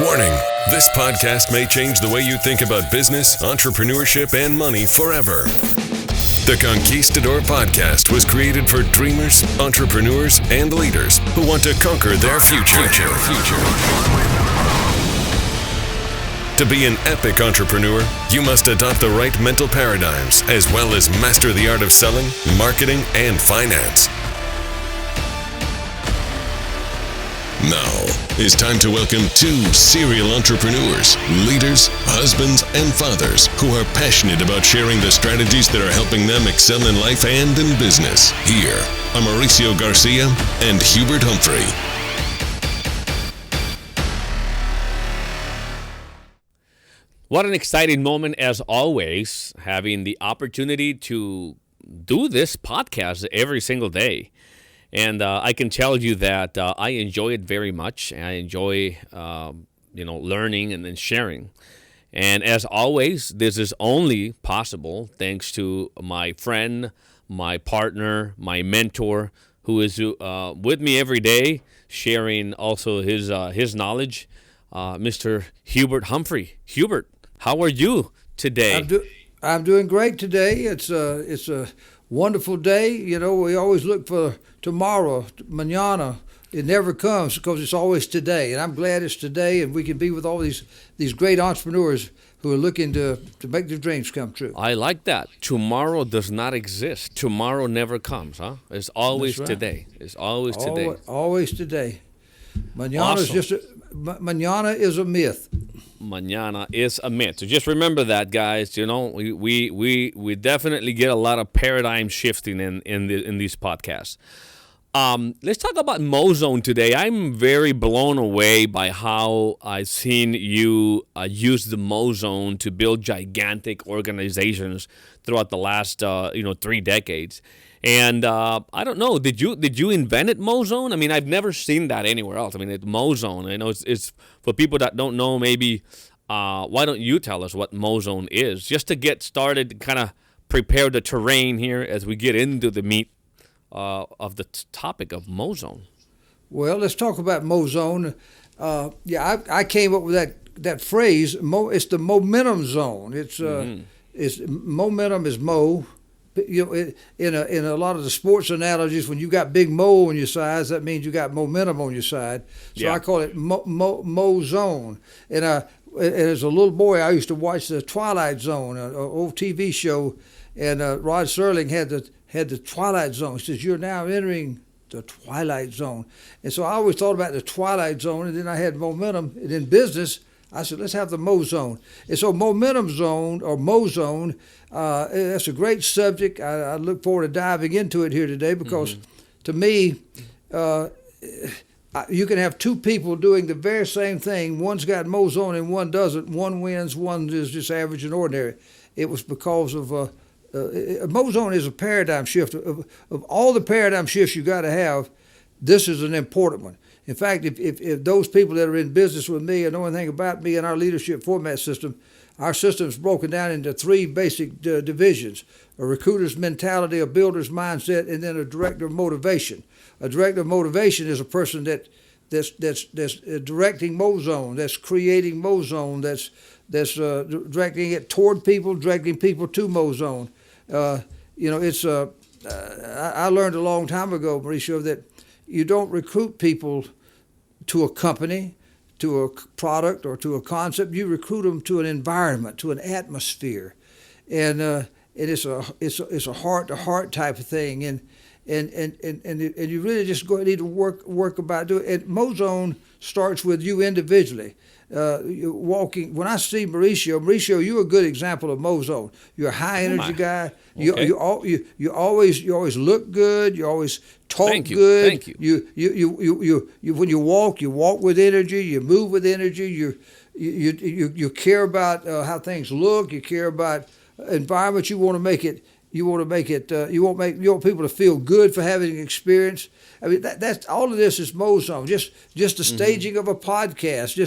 Warning, this podcast may change the way you think about business, entrepreneurship, and money forever. The Conquistador Podcast was created for dreamers, entrepreneurs, and leaders who want to conquer their future. To be an epic entrepreneur, you must adopt the right mental paradigms as well as master the art of selling, marketing, and finance. Now, it's time to welcome two serial entrepreneurs, leaders, husbands, and fathers who are passionate about sharing the strategies that are helping them excel in life and in business. Here are Mauricio Garcia and Hubert Humphrey. What an exciting moment, as always, having the opportunity to do this podcast every single day. And I can tell you that I enjoy it very much. I enjoy, learning and then sharing. And as always, this is only possible thanks to my friend, my partner, my mentor, who is with me every day, sharing also his knowledge, Mr. Hubert Humphrey. Hubert, how are you today? I'm doing great today. It's a wonderful day. You know, we always look for tomorrow, mañana. It never comes because it's always today. And I'm glad it's today, and we can be with all these great entrepreneurs who are looking to make their dreams come true. I like that. Tomorrow does not exist. Tomorrow never comes, huh? It's always today. It's always today. Always today. Mañana Awesome. Mañana is a myth. Mañana is a myth. So just remember that, guys. You know, we definitely get a lot of paradigm shifting in these podcasts. Let's talk about Mozone today. I'm very blown away by how I've seen you use the Mozone to build gigantic organizations throughout the last 3 decades. And I don't know, did you invent it, Mozone? I mean, I've never seen that anywhere else. I mean, Mozone. I know it's for people that don't know. Maybe why don't you tell us what Mozone is, just to get started, kind of prepare the terrain here as we get into the meat of the topic of Mozone. Well, let's talk about Mozone. I came up with that phrase. It's the momentum zone. It's momentum is mo. You know, in a lot of the sports analogies, when you got big mo on your side, that means you got momentum on your side. So I call it Mozone. And as a little boy, I used to watch the Twilight Zone, an old TV show, and Rod Serling had the Twilight Zone. He says, "You're now entering the Twilight Zone." And so I always thought about the Twilight Zone, and then I had momentum. And in business, I said, let's have the Mozone. And so momentum zone, or Mozone, that's a great subject. I look forward to diving into it here today because, to me, you can have two people doing the very same thing. One's got Mozone and one doesn't. One wins, one is just average and ordinary. It was because of Mozone is a paradigm shift. Of all the paradigm shifts you got to have, this is an important one. In fact, if those people that are in business with me and know anything about me and our leadership format system, our system is broken down into 3 basic divisions: a recruiter's mentality, a builder's mindset, and then a director of motivation. A director of motivation is a person that's directing Mozone, that's creating Mozone, that's directing it toward people, directing people to Mozone. I learned a long time ago, Mauricio, that you don't recruit people to a company, to a product, or to a concept. You recruit them to an environment, to an atmosphere, and it's a heart-to-heart type of thing, and you really just need to work about doing it. And Mozone starts with you individually. Walking. When I see Mauricio, you're a good example of Mozone. You're a high energy guy. Okay. You always look good. You always talk good. Thank you. You when you walk with energy. You move with energy. You care about how things look. You care about environment. You want to make it. You want people to feel good for having an experience. I mean, that's all of this is Mozone. Just the staging of a podcast.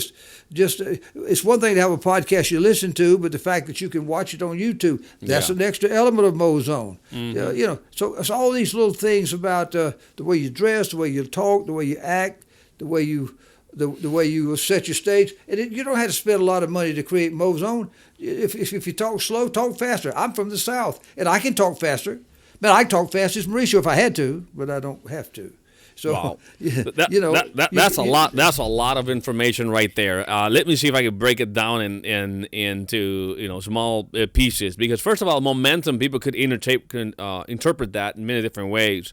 It's one thing to have a podcast you listen to, but the fact that you can watch it on YouTube, that's an extra element of Mozone. So it's all these little things about the way you dress, the way you talk, the way you act, the way you the way you set your stage. And you don't have to spend a lot of money to create Mozone. If you talk slow, talk faster. I'm from the South, and I can talk faster. Man, I can talk fast as Mauricio if I had to, but I don't have to. So, wow. that's a lot. That's a lot of information right there. Let me see if I can break it down into small pieces. Because first of all, momentum, people could interpret that in many different ways.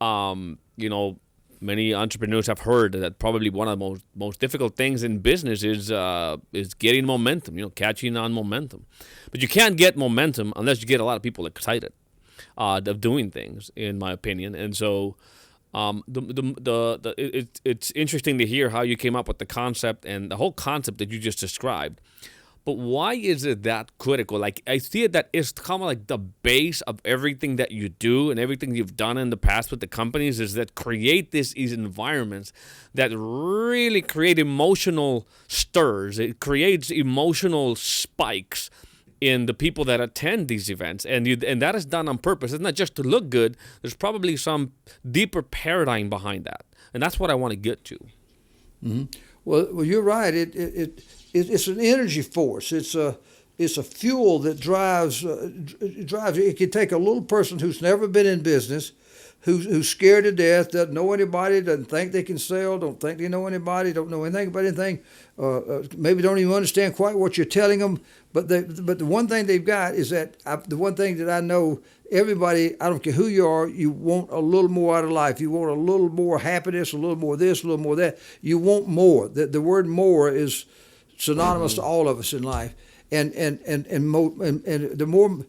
Many entrepreneurs have heard that probably one of the most difficult things in business is getting momentum. Catching on momentum. But you can't get momentum unless you get a lot of people excited of doing things, in my opinion. And so. It's interesting to hear how you came up with the concept and the whole concept that you just described. But why is it that critical? Like, I see it that it's kind of like the base of everything that you do and everything you've done in the past with the companies is that create these environments that really create emotional stirs. It creates emotional spikes in the people that attend these events, and that is done on purpose. It's not just to look good. There's probably some deeper paradigm behind that, and that's what I want to get to. Mm-hmm. Well, you're right. It's an energy force. It's a fuel that drives. It can take a little person who's never been in business, who's scared to death, doesn't know anybody, doesn't think they can sell, don't think they know anybody, don't know anything about anything, maybe don't even understand quite what you're telling them. But the one thing they've got is that the one thing that I know, everybody, I don't care who you are, you want a little more out of life. You want a little more happiness, a little more this, a little more that. You want more. The word more is synonymous to all of us in life. And the more.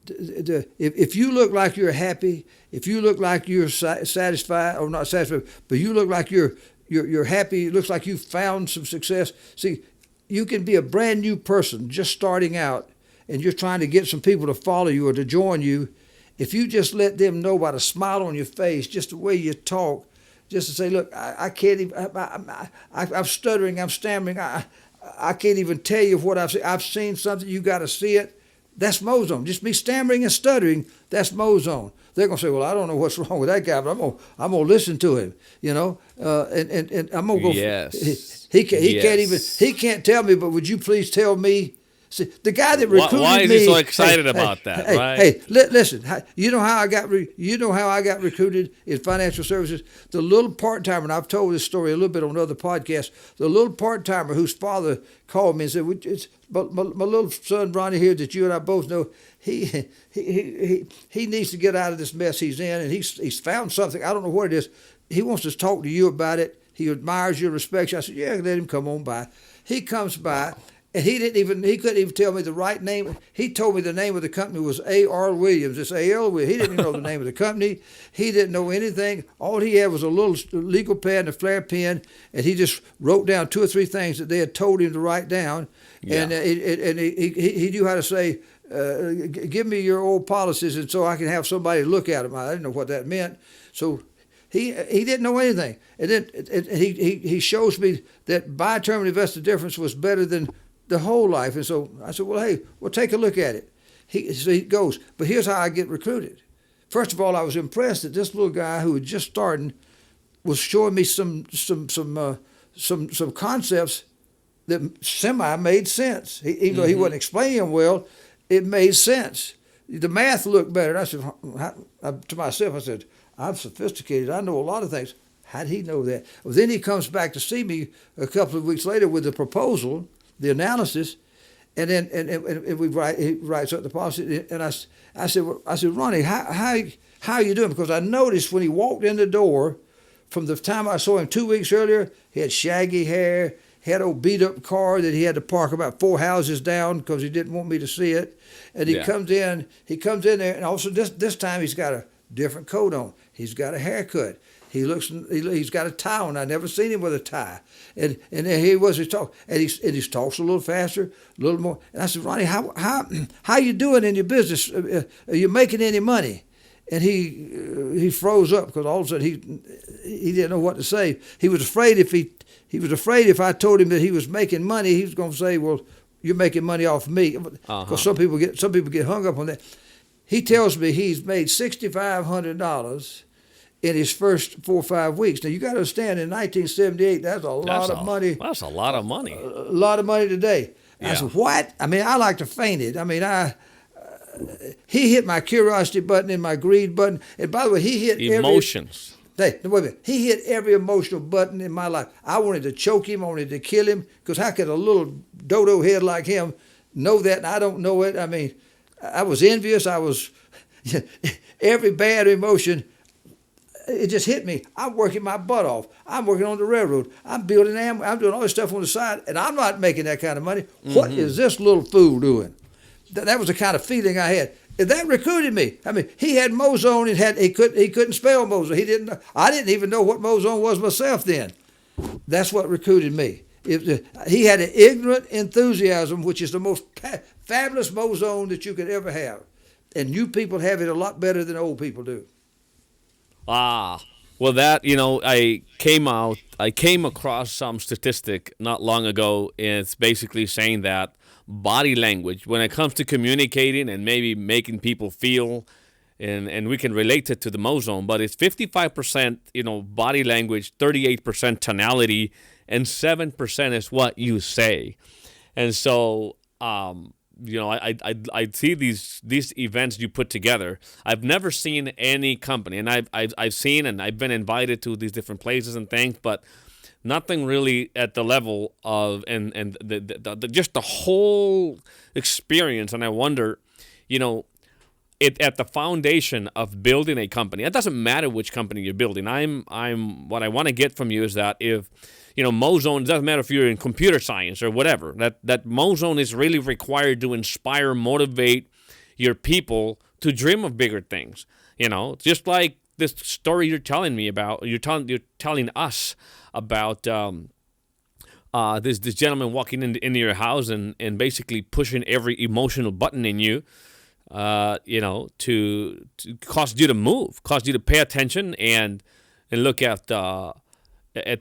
If you look like you're happy, if you look like you're satisfied, or not satisfied, but you look like you're happy, it looks like you've found some success. See, you can be a brand new person just starting out, and you're trying to get some people to follow you or to join you. If you just let them know by the smile on your face, just the way you talk, just to say, look, I can't even, I'm stuttering, I'm stammering, I can't even tell you what I've seen something, you got to see it. That's Mozone. Just me stammering and stuttering, that's Mozone. They're gonna say, "Well, I don't know what's wrong with that guy, but I'm gonna listen to him." And I'm gonna go. Yes. He can't tell me, but would you please tell me? See, the guy that recruited me. Why is he so excited about that? Right? Hey, listen. You know how I got recruited in financial services? The little part-timer, and I've told this story a little bit on other podcasts. The little part-timer whose father called me and said, my little son Ronnie here that you and I both know, he needs to get out of this mess he's in, and he's found something. I don't know what it is. He wants to talk to you about it. He admires you, respects you. I said, yeah, let him come on by. He comes by. And he couldn't even tell me the right name. He told me the name of the company was A.R. Williams. It's A.L. Williams. He didn't even know the name of the company. He didn't know anything. All he had was a little legal pad and a flare pen, and he just wrote down 2 or 3 things that they had told him to write down. Yeah. And he knew how to say, give me your old policies, and so I can have somebody look at them. I didn't know what that meant. So he didn't know anything. And then he shows me that buy term and invest the difference was better than the whole life. And so I said, well, hey, take a look at it. He goes, but here's how I get recruited. First of all, I was impressed that this little guy who was just starting was showing me some concepts that semi made sense. Even though he wasn't explaining them well, it made sense. The math looked better. And I said to myself, I said, I'm sophisticated. I know a lot of things. How did he know that? Well, then he comes back to see me a couple of weeks later with the proposal, the analysis, and then he writes up the policy. And I said, Ronnie, how are you doing? Because I noticed when he walked in the door, from the time I saw him 2 weeks earlier, he had shaggy hair, had a beat up car that he had to park about 4 houses down because he didn't want me to see it. And he comes in there, and also this time he's got a different coat on. He's got a haircut. He's got a tie on. I've never seen him with a tie. And then he was talking, and he talks a little faster, a little more. And I said, Ronnie, how you doing in your business? Are you making any money? And he froze up because all of a sudden he didn't know what to say. He was afraid if I told him that he was making money, he was going to say, well, you're making money off me. Because some people get hung up on that. He tells me he's made $6,500. in his first 4 or 5 weeks. Now, you got to understand, in 1978, that's a lot of money. That's a lot of money. A lot of money today. Yeah. I said, what? I mean, I like to faint it. I mean, he hit my curiosity button and my greed button. And by the way, he hit emotions. Wait a minute. He hit every emotional button in my life. I wanted to choke him. I wanted to kill him. Because how could a little dodo head like him know that and I don't know it? I mean, I was envious. I was every bad emotion. It just hit me. I'm working my butt off. I'm working on the railroad. I'm building I'm doing all this stuff on the side, and I'm not making that kind of money. Mm-hmm. What is this little fool doing? That was the kind of feeling I had. And that recruited me. I mean, he had Mozone and he couldn't spell Mozone. I didn't even know what Mozone was myself then. That's what recruited me. He had an ignorant enthusiasm, which is the most fabulous Mozone that you could ever have. And new people have it a lot better than old people do. Well, that, I came across some statistic not long ago, and it's basically saying that body language, when it comes to communicating and maybe making people feel, and we can relate it to the Mozone, but it's 55%, body language, 38% tonality, and 7% is what you say. And so, I see these events you put together. I've never seen any company, and I've seen and I've been invited to these different places and things, but nothing really at the level of and the just the whole experience. And I wonder, at the foundation of building a company, it doesn't matter which company you're building. I'm what I want to get from you is that if Mozone, it doesn't matter if you're in computer science or whatever, that Mozone is really required to inspire, motivate your people to dream of bigger things. Just like this story you're telling me about, you're telling us about this gentleman walking into your house and basically pushing every emotional button in you, to cause you to move, cause you to pay attention and look at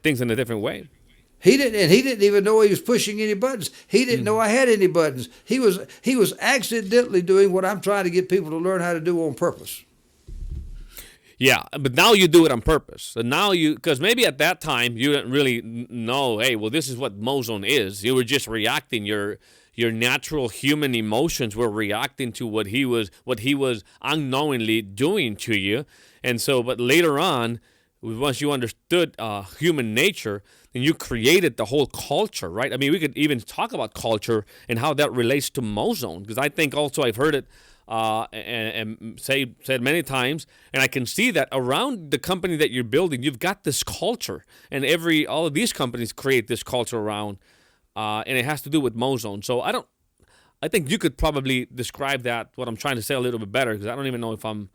things in a different way. He didn't even know he was pushing any buttons. He didn't know I had any buttons. He was accidentally doing what I'm trying to get people to learn how to do on purpose. Yeah, but now you do it on purpose. And now because maybe at that time you didn't really know, hey, well, this is what Mozone is. You were just reacting. Your natural human emotions were reacting to what he was unknowingly doing to you. And so, but later on, once you understood human nature, then you created the whole culture, right? I mean, we could even talk about culture and how that relates to Mozone, because I think also I've heard it and said many times, and I can see that around the company that you're building, you've got this culture, and all of these companies create this culture around, and it has to do with Mozone. So I think you could probably describe that, what I'm trying to say, a little bit better, because I don't even know if I'm.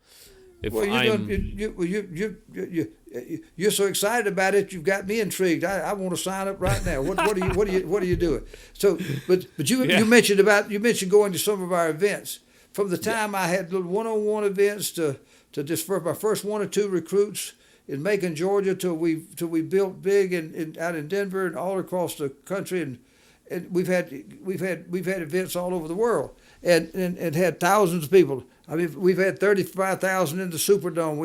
You're so excited about it. You've got me intrigued. I want to sign up right now. What are you doing? So, but you mentioned going to some of our events. From the time I had little one-on-one events to just for my first 1 or 2 recruits in Macon, Georgia, till we built big out in Denver and all across the country, and we've had events all over the world and had thousands of people. I mean, we've had 35,000 in the Superdome.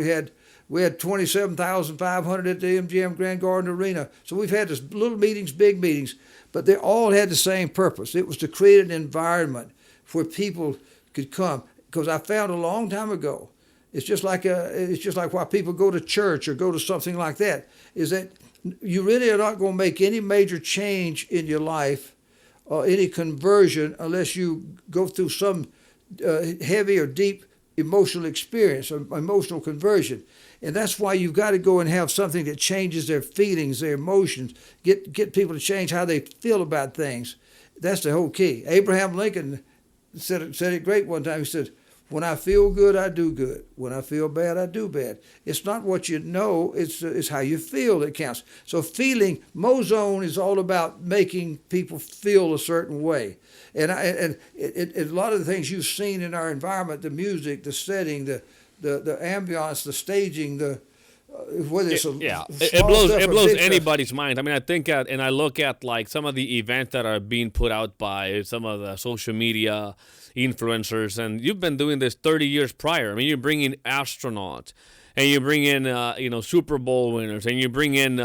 We had 27,500 at the MGM Grand Garden Arena. So we've had this little meetings, big meetings, but they all had the same purpose. It was to create an environment where people could come. Because I found a long time ago, it's just like why people go to church or go to something like that, is that you really are not going to make any major change in your life or any conversion unless you go through some heavy or deep emotional experience or emotional conversion. And that's why you've got to go and have something that changes their feelings, their emotions, get people to change how they feel about things. That's the whole key. Abraham Lincoln said it great one time. He said, "When I feel good, I do good. When I feel bad, I do bad." It's not what you know, it's how you feel that counts. So feeling, Mozone is all about making people feel a certain way. And a lot of the things you've seen in our environment, the music, the setting, the ambiance, the staging, whether it's it blows anybody's mind. I mean, I think and I look at like some of the events that are being put out by some of the social media influencers, and you've been doing this 30 years prior. I mean, you're bringing astronauts and you bring in Super Bowl winners, and you bring in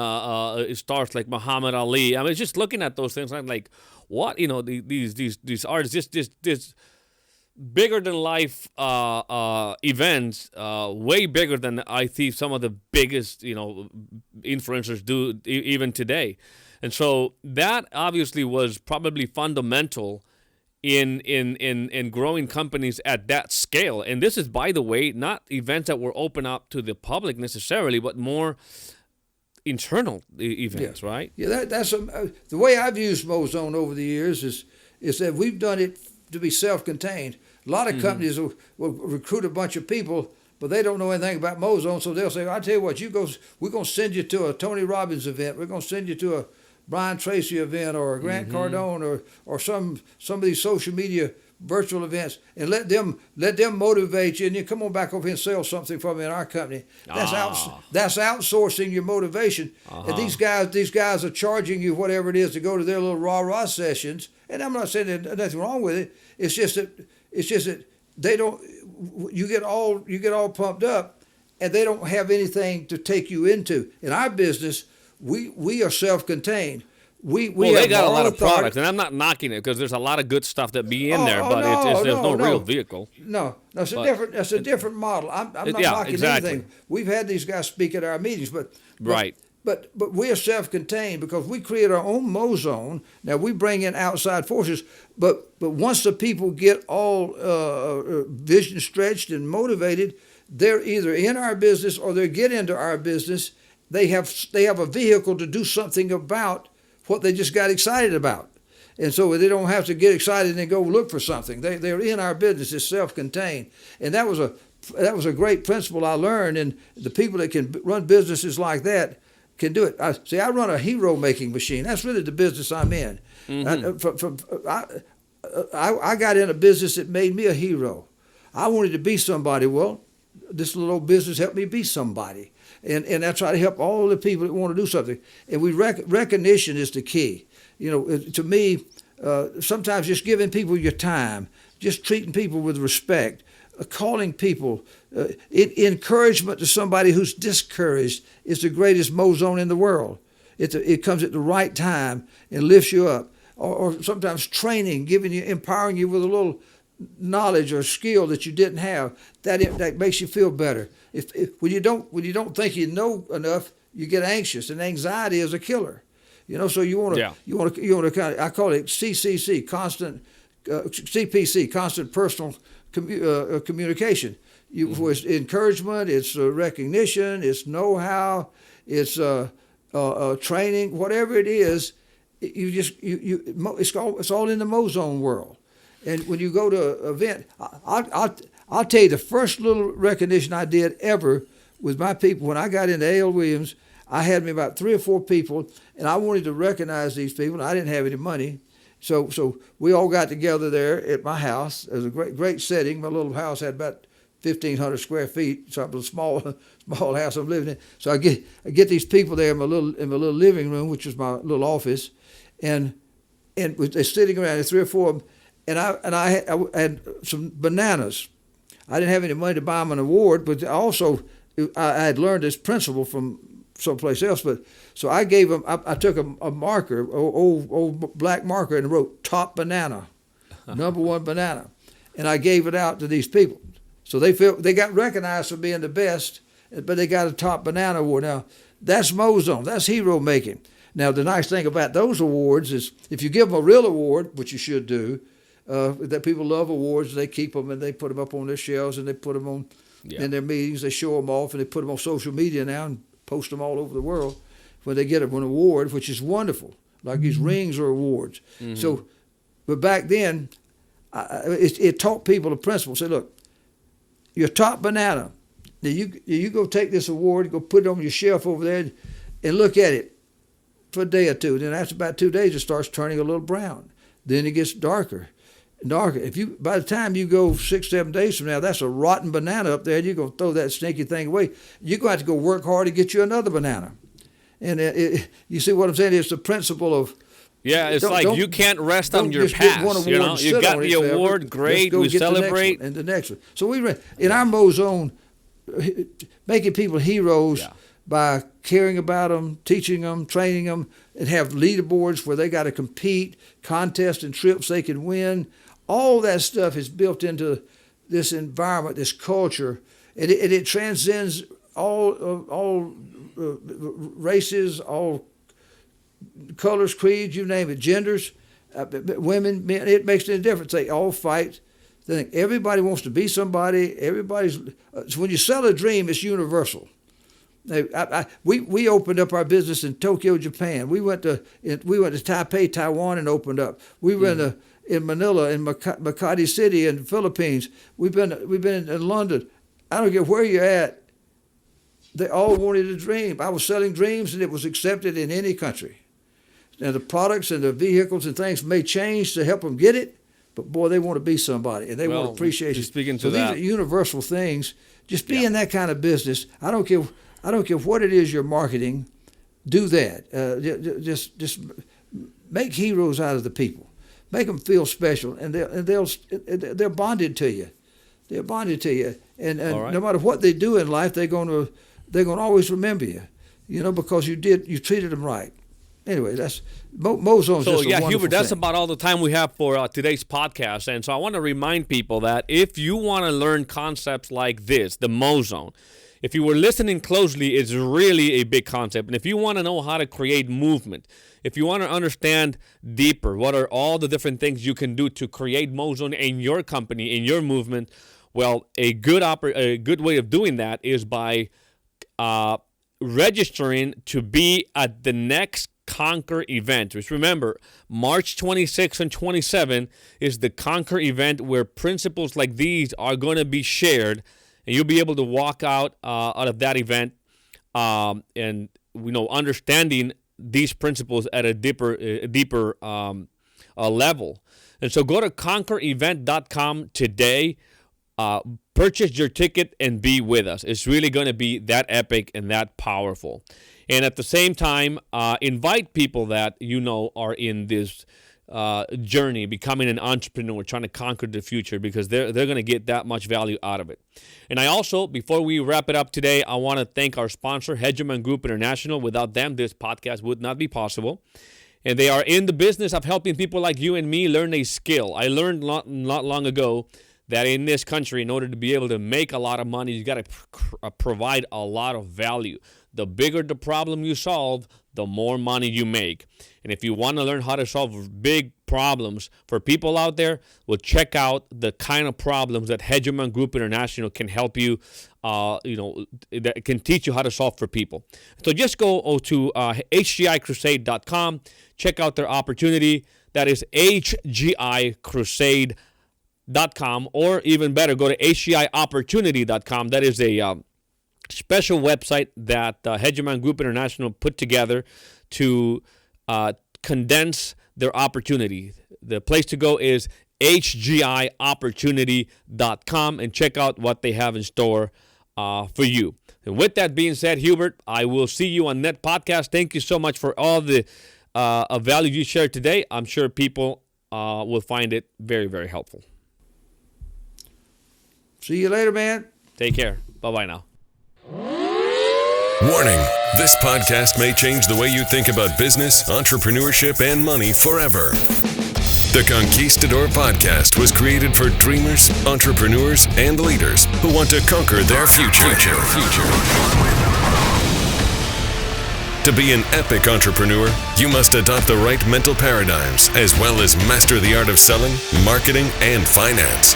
stars like Muhammad Ali. I mean, just looking at those things, I'm like, what? These artists, this bigger than life events, way bigger than I think some of the biggest influencers do even today. And so that obviously was probably fundamental in growing companies at that scale. And this is, by the way, not events that were open up to the public necessarily, but more internal events, right? Yeah, that's the way I've used Mozone over the years is that we've done it to be self-contained. A lot of companies will recruit a bunch of people, but they don't know anything about Mozone, so they'll say, I tell you what, we're going to send you to a Tony Robbins event, we're going to send you to a Brian Tracy event or a Grant Cardone or some of these social media virtual events, and let them motivate you, and you come on back over here and sell something from me in our company. That's outsourcing your motivation. And these guys are charging you whatever it is to go to their little rah-rah sessions. And I'm not saying there's nothing wrong with it. It's just that they don't. You get all pumped up, and they don't have anything to take you into. In our business, we are self-contained. They got a lot of products, and I'm not knocking it because there's a lot of good stuff that be in there, but there's no real vehicle. No, that's a different model. I'm not knocking anything. We've had these guys speak at our meetings, but we are self-contained because we create our own Mozone. Now we bring in outside forces, but once the people get all vision stretched and motivated, they're either in our business or they get into our business. They have a vehicle to do something about what they just got excited about. And so they don't have to get excited and go look for something. They're in our business. It's self-contained. And that was a great principle I learned, and the people that can run businesses like that can do it. I run a hero-making machine. That's really the business I'm in. I got in a business that made me a hero. I wanted to be somebody. Well, this little old business helped me be somebody. And I try to help all the people that want to do something. And recognition is the key. To me, sometimes just giving people your time, just treating people with respect, calling people, encouragement to somebody who's discouraged is the greatest Mozone in the world. It comes at the right time and lifts you up. Or sometimes training, empowering you with a little knowledge or skill that you didn't have, that makes you feel better. When you don't think you know enough, you get anxious, and anxiety is a killer. So you want to kind of, I call it CCC, constant CPC, constant personal communication. It's encouragement, it's recognition, it's know-how, it's training, whatever it is. It's all in the Mozone world. And when you go to an event, I'll tell you the first little recognition I did ever with my people. When I got into A.L. Williams, I had me about 3 or 4 people, and I wanted to recognize these people. I didn't have any money. So we all got together there at my house. It was a great setting. My little house had about 1,500 square feet, so it was a small house I'm living in. So I get these people there in my little living room, which was my little office, and they're sitting around, there 3 or 4 of them. And I had some bananas. I didn't have any money to buy them an award, but also I had learned this principle from someplace else. But so I gave them. I took a marker, old black marker, and wrote "Top Banana," #1 banana, and I gave it out to these people. So they got recognized for being the best, but they got a Top Banana award. Now that's Mozone. That's hero making. Now the nice thing about those awards is if you give them a real award, which you should do. That people love awards, they keep them and they put them up on their shelves and they put them on in their meetings. They show them off and they put them on social media now and post them all over the world when they get an award, which is wonderful. Like these rings are awards. So, but back then, it taught people a principle. Say, look, your Top Banana. Now you go take this award, go put it on your shelf over there, and look at it for a day or two. Then after about 2 days, it starts turning a little brown. Then it gets darker. By the time you go 6-7 days from now, that's a rotten banana up there, and you're going to throw that stinky thing away. You're going to have to go work hard to get you another banana. And you see what I'm saying? It's the principle of... Yeah, it's like you can't rest on your past. You got the award, great, we celebrate. And the next one. So in our Mozone, making people heroes Yeah. by caring about them, teaching them, training them, and have leaderboards where they got to compete, contests and trips they can win. All that stuff is built into this environment, this culture, and it transcends all races, all colors, creeds, you name it, genders, women, men. It makes no difference. They all fight. They think everybody wants to be somebody. Everybody's. So when you sell a dream, it's universal. We opened up our business in Tokyo, Japan. We went to Taipei, Taiwan, and opened up. We were in Manila, in Makati City, in the Philippines. We've been in London. I don't care where you're at. They all wanted a dream. I was selling dreams, and it was accepted in any country. Now the products and the vehicles and things may change to help them get it, but boy, they want to be somebody, and they want appreciation. Speaking to so that, these are universal things. Just be in that kind of business. I don't care what it is you're marketing. Do that. Just make heroes out of the people. Make them feel special, and they're bonded to you. They're bonded to you, and no matter what they do in life, they're going to always remember you. Because you treated them right. Anyway, that's Mozone's just a wonderful Hubert, that's thing. about all the time we have for today's podcast. And so I want to remind people that if you want to learn concepts like this, the Mozone, if you were listening closely, it's really a big concept. And if you want to know how to create movement, if you want to understand deeper what are all the different things you can do to create Mozone in your company, in your movement, well, a good way of doing that is by registering to be at the next Conquer event. Which, remember, March 26 and 27 is the Conquer event, where principles like these are going to be shared, and you'll be able to walk out of that event and understanding these principles at a deeper level. And so go to conquerevent.com today. Purchase your ticket and be with us. It's really going to be that epic and that powerful. And at the same time, invite people that are in this journey, becoming an entrepreneur, trying to conquer the future, because they're going to get that much value out of it. And I also, before we wrap it up today, I want to thank our sponsor, Hegemon Group International. Without them, this podcast would not be possible. And they are in the business of helping people like you and me learn a skill. I learned not long ago that in this country, in order to be able to make a lot of money, you got to provide a lot of value. The bigger the problem you solve, the more money you make. And if you want to learn how to solve big problems for people out there, well, check out the kind of problems that Hegemon Group International can help you, that can teach you how to solve for people. So just go to hgicrusade.com, check out their opportunity. That is hgicrusade.com, or even better, go to hgiopportunity.com. That is a special website that Hegemon Group International put together to condense their opportunity. The place to go is hgiopportunity.com and check out what they have in store for you. And with that being said, Hubert, I will see you on Net Podcast. Thank you so much for all the value you shared today. I'm sure people will find it very, very helpful. See you later, man. Take care. Bye-bye now. Warning, this podcast may change the way you think about business, entrepreneurship, and money forever. The Conquistador Podcast was created for dreamers, entrepreneurs, and leaders who want to conquer their future. To be an epic entrepreneur, you must adopt the right mental paradigms, as well as master the art of selling, marketing, and finance.